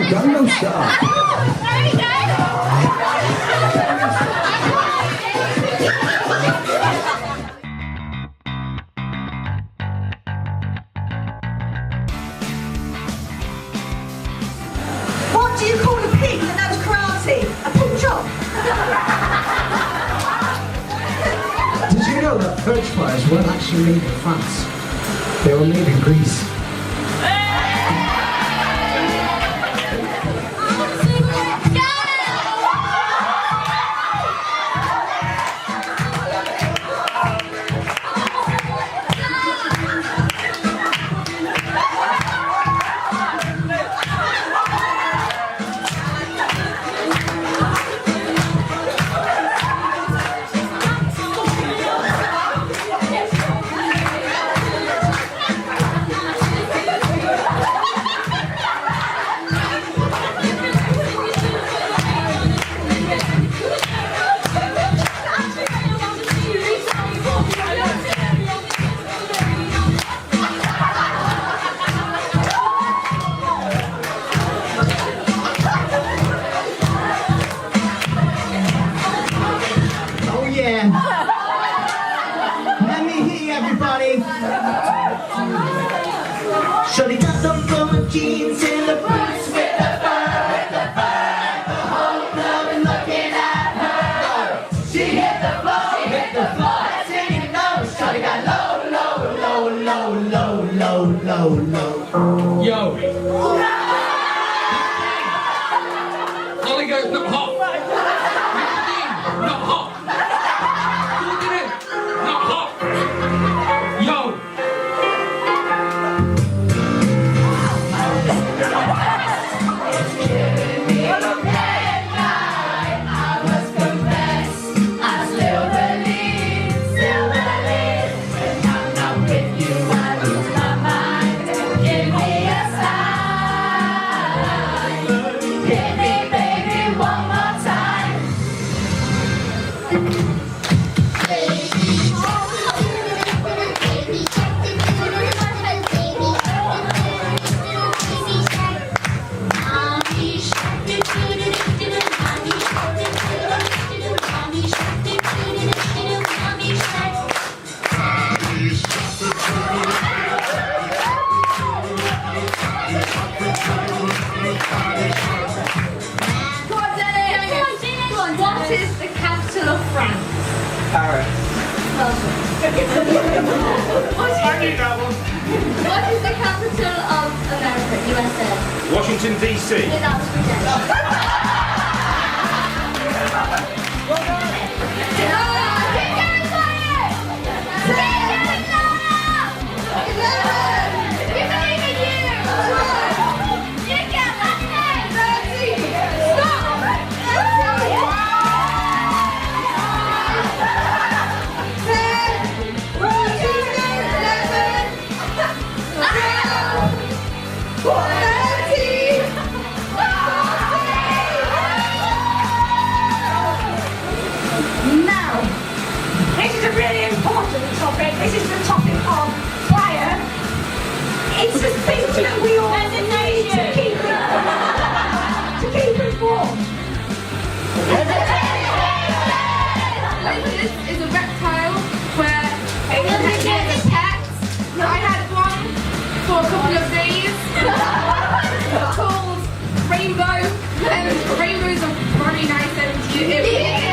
Gangnam Style. There we go. What do you call a pig that knows karate? A pork chop. Did you know that French fries weren't actually made in France? They were made in Greece. Let me hear you, everybody. Shorty got them blue jeans in the boots with the fur, the whole club is looking at her. She hit the floor, that's in your nose. Shorty got low, low, low, low, low, low, low. Yo. Hollygirt, not hot. Not hot. Not hot. Yo. I was confessed. I still believe. When I'm not with you, I lose my mind. Give me a sign. Hit me, baby, one more time. What is the capital of France? Paris. What is the capital of America, USA? Washington, D.C. Yeah, that was Now, this is a really important topic. This is the topic of fire. It's a thing that we all need to keep informed. This is a reptile where it gets attacked. I had one for a couple of days. It's called Rainbow, and rainbows are very nice and